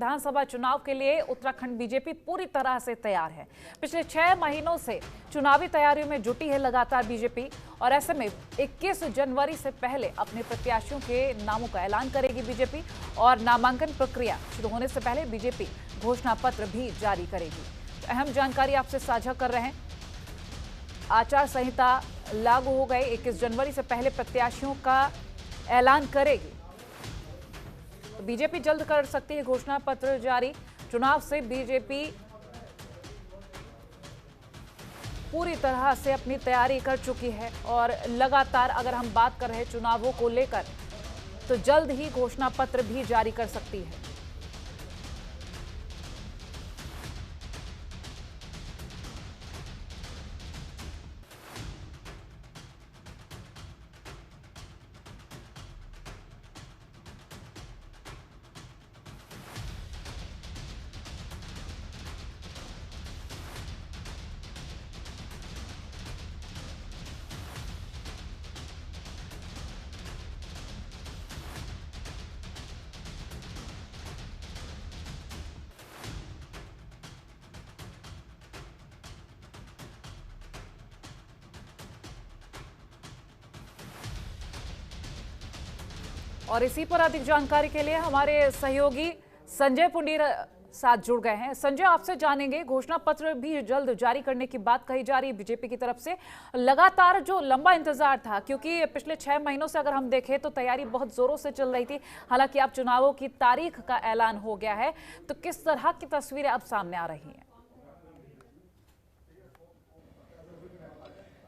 विधानसभा चुनाव के लिए उत्तराखंड बीजेपी पूरी तरह से तैयार है। पिछले 6 महीनों से चुनावी तैयारियों में जुटी है लगातार बीजेपी, और ऐसे में 21 जनवरी से पहले अपने प्रत्याशियों के नामों का ऐलान करेगी बीजेपी, और नामांकन प्रक्रिया शुरू होने से पहले बीजेपी घोषणा पत्र भी जारी करेगी। तो अहम जानकारी आपसे साझा कर रहे हैं। आचार संहिता लागू हो गई, 21 जनवरी से पहले प्रत्याशियों का ऐलान करेगी। तो बीजेपी जल्द कर सकती है घोषणा पत्र जारी। चुनाव से बीजेपी पूरी तरह से अपनी तैयारी कर चुकी है, और लगातार अगर हम बात कर रहे हैं चुनावों को लेकर, तो जल्द ही घोषणा पत्र भी जारी कर सकती है। और इसी पर अधिक जानकारी के लिए हमारे सहयोगी संजय पुंडीर साथ जुड़ गए हैं। संजय, आपसे जानेंगे, घोषणा पत्र भी जल्द जारी करने की बात कही जा रही है बीजेपी की तरफ से। लगातार जो लंबा इंतजार था, क्योंकि पिछले 6 महीनों से अगर हम देखें तो तैयारी बहुत जोरों से चल रही थी। हालांकि अब चुनावों की तारीख का ऐलान हो गया है, तो किस तरह की तस्वीरें अब सामने आ रही हैं?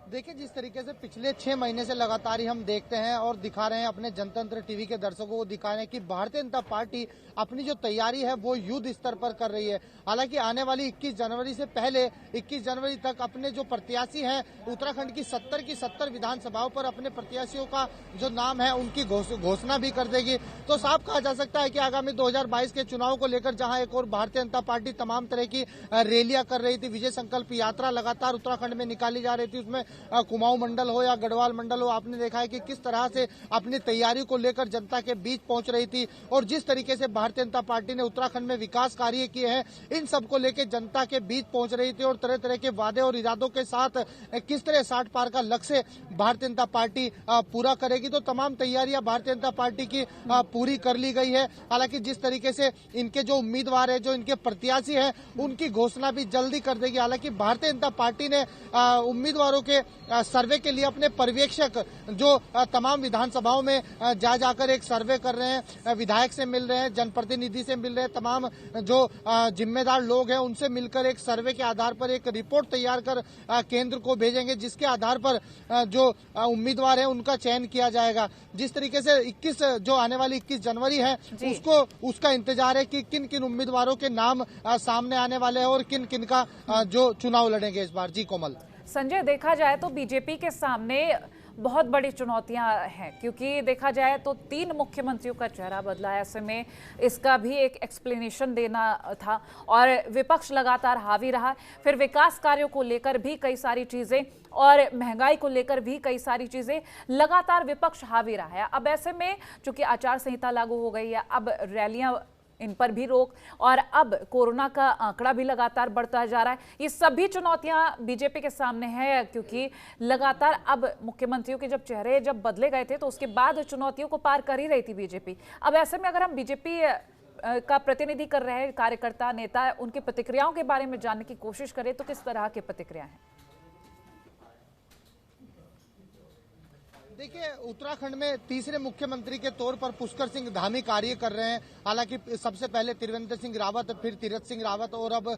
देखिए, जिस तरीके से पिछले 6 महीने से लगातार ही हम देखते हैं और दिखा रहे हैं, अपने जनतंत्र टीवी के दर्शकों को दिखा रहे हैं कि भारतीय जनता पार्टी अपनी जो तैयारी है वो युद्ध स्तर पर कर रही है। हालांकि आने वाली 21 जनवरी से पहले 21 जनवरी तक अपने जो प्रत्याशी हैं उत्तराखंड की 70 विधानसभाओं पर अपने प्रत्याशियों का जो नाम है उनकी घोषणा भी कर देगी। तो साफ कहा जा सकता है कि आगामी 2022 के चुनाव को लेकर जहां एक और भारतीय जनता पार्टी तमाम तरह की रैलियां कर रही थी, विजय संकल्प यात्रा लगातार उत्तराखंड में निकाली जा रही थी, उसमें कुमाऊं मंडल हो या गढ़वाल मंडल हो, आपने देखा है कि किस तरह से अपनी तैयारी को लेकर जनता के बीच पहुंच रही थी। और जिस तरीके से भारतीय जनता पार्टी ने उत्तराखंड में विकास कार्य किए हैं, इन सब को लेकर जनता के बीच पहुंच रही थी, और तरह तरह के वादे और इरादों के साथ किस तरह 60 पार का लक्ष्य भारतीय जनता पार्टी पूरा करेगी। तो तमाम तैयारियां भारतीय जनता पार्टी की पूरी कर ली गई है। हालांकि जिस तरीके से इनके जो उम्मीदवार है, जो इनके प्रत्याशी है, उनकी घोषणा भी जल्दी कर देगी। हालांकि भारतीय जनता पार्टी ने उम्मीदवारों के सर्वे के लिए अपने पर्यवेक्षक जो तमाम विधानसभाओं में जा जाकर एक सर्वे कर रहे हैं, विधायक से मिल रहे हैं, जनप्रतिनिधि से मिल रहे हैं, तमाम जो जिम्मेदार लोग हैं उनसे मिलकर एक सर्वे के आधार पर एक रिपोर्ट तैयार कर केंद्र को भेजेंगे, जिसके आधार पर जो उम्मीदवार है उनका चयन किया जाएगा। जिस तरीके से 21 जो आने वाली 21 जनवरी है उसका इंतजार है कि किन किन उम्मीदवारों के नाम सामने आने वाले हैं और किन किन का जो चुनाव लड़ेंगे इस बार। जी कोमल। संजय, देखा जाए तो बीजेपी के सामने बहुत बड़ी चुनौतियां हैं, क्योंकि देखा जाए तो 3 मुख्यमंत्रियों का चेहरा बदला है। ऐसे में इसका भी एक एक्सप्लेनेशन देना था, और विपक्ष लगातार हावी रहा। फिर विकास कार्यों को लेकर भी कई सारी चीजें, और महंगाई को लेकर भी कई सारी चीजें, लगातार विपक्ष हावी रहा है। अब ऐसे में चूंकि आचार संहिता लागू हो गई है, अब रैलियां, इन पर भी रोक, और अब कोरोना का आंकड़ा भी लगातार बढ़ता जा रहा है। ये सभी चुनौतियां बीजेपी के सामने है, क्योंकि लगातार अब मुख्यमंत्रियों के चेहरे जब बदले गए थे तो उसके बाद चुनौतियों को पार कर ही रही थी बीजेपी। अब ऐसे में अगर हम बीजेपी का प्रतिनिधि कर रहे हैं, कार्यकर्ता, नेता, उनकी प्रतिक्रियाओं के बारे में जानने की कोशिश करें तो किस तरह की प्रतिक्रिया है? देखिए, उत्तराखंड में तीसरे मुख्यमंत्री के तौर पर पुष्कर सिंह धामी कार्य कर रहे हैं। हालांकि सबसे पहले त्रिवेंद्र सिंह रावत, फिर तीरथ सिंह रावत, और अब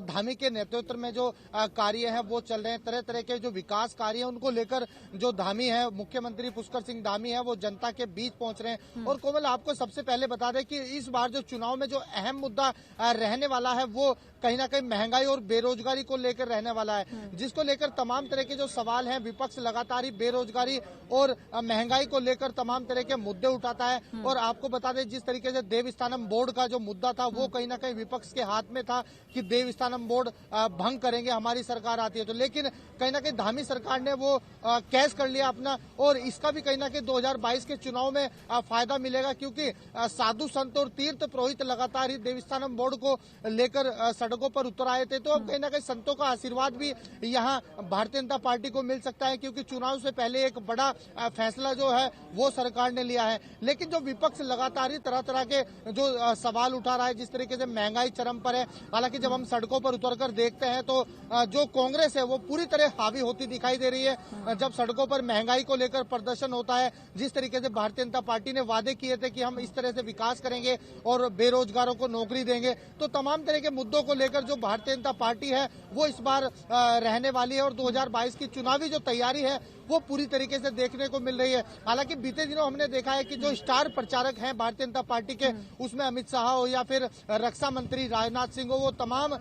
धामी के नेतृत्व में जो कार्य है वो चल रहे हैं। तरह तरह के जो विकास कार्य है उनको लेकर जो धामी है, मुख्यमंत्री पुष्कर सिंह धामी है, वो जनता के बीच पहुंच रहे हैं। और कोमल, आपको सबसे पहले बता दें कि इस बार जो चुनाव में जो अहम मुद्दा रहने वाला है वो कहीं ना कहीं महंगाई और बेरोजगारी को लेकर रहने वाला है, जिसको लेकर तमाम तरह के जो सवाल हैं, विपक्ष लगातार ही बेरोजगारी और और महंगाई को लेकर तमाम तरह के मुद्दे उठाता है। और आपको बता दें, जिस तरीके से देवस्थानम बोर्ड का जो मुद्दा था वो कहीं ना कहीं विपक्ष के हाथ में था कि देवस्थानम बोर्ड भंग करेंगे, हमारी सरकार आती है तो, लेकिन कहीं ना कहीं धामी सरकार ने वो कैश कर लिया अपना। और इसका भी कहीं ना कहीं 2022 के चुनाव में फायदा मिलेगा, क्योंकि साधु संत और तीर्थ पुरोहित लगातार ही देवस्थानम बोर्ड को लेकर सड़कों पर उतर आए थे। तो अब कहीं ना कहीं संतों का आशीर्वाद भी यहाँ भारतीय जनता पार्टी को मिल सकता है, क्योंकि चुनाव से पहले एक बड़ा फैसला जो है वो सरकार ने लिया है। लेकिन जो विपक्ष लगातार ही तरह तरह के जो सवाल उठा रहा है, जिस तरीके से महंगाई चरम पर है, हालांकि जब हम सड़कों पर उतरकर देखते हैं तो जो कांग्रेस है वो पूरी तरह हावी होती दिखाई दे रही है। जब सड़कों पर महंगाई को लेकर प्रदर्शन होता है, जिस तरीके से भारतीय जनता पार्टी ने वादे किए थे कि हम इस तरह से विकास करेंगे और बेरोजगारों को नौकरी देंगे, तो तमाम तरह के मुद्दों को लेकर जो भारतीय जनता पार्टी है वो इस बार रहने वाली है। और 2022 की चुनावी जो तैयारी है वो पूरी तरीके से देखने को मिल रही है। हालांकि बीते दिनों हमने देखा है कि जो स्टार प्रचारक हैं भारतीय जनता पार्टी के, उसमें अमित शाह हो या फिर रक्षा मंत्री राजनाथ सिंह हो, वो तमाम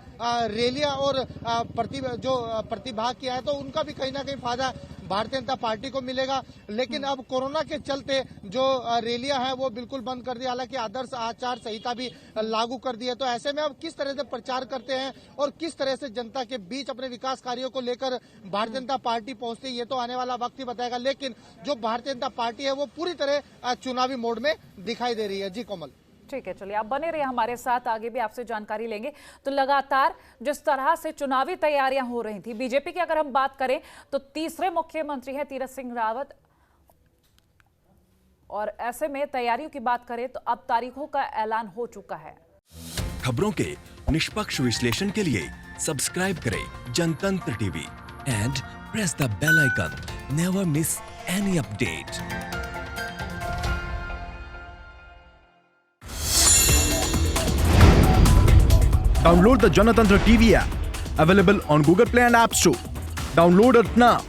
रैलियां और प्रतिभाग किया है, तो उनका भी कहीं ना कहीं फायदा भारतीय जनता पार्टी को मिलेगा। लेकिन अब कोरोना के चलते जो रैलियां हैं वो बिल्कुल बंद कर दी, हालांकि आदर्श आचार संहिता भी लागू कर दी है। तो ऐसे में अब किस तरह से प्रचार करते हैं और किस तरह से जनता के बीच अपने विकास कार्यों को लेकर भारतीय जनता पार्टी पहुंचती है, ये तो आने वाला वक्त ही बताएगा। लेकिन जो भारतीय जनता पार्टी है वो पूरी तरह चुनावी मोड में दिखाई दे रही है। जी कोमल। ठीक है, चलिए आप बने रहिए हमारे साथ, आगे भी आपसे जानकारी लेंगे। तो लगातार जिस तरह से चुनावी तैयारियां हो रही थी, बीजेपी की अगर हम बात करें तो तीसरे मुख्यमंत्री हैं तीरथ सिंह रावत, और ऐसे में तैयारियों की बात करें तो अब तारीखों का ऐलान हो चुका है। खबरों के निष्पक्ष विश्लेषण के लिए सब्सक्राइब करें Janatantra TV and press the bell icon. Never miss any update. Download the Janatantra TV app, available on Google Play and App Store. Download it now.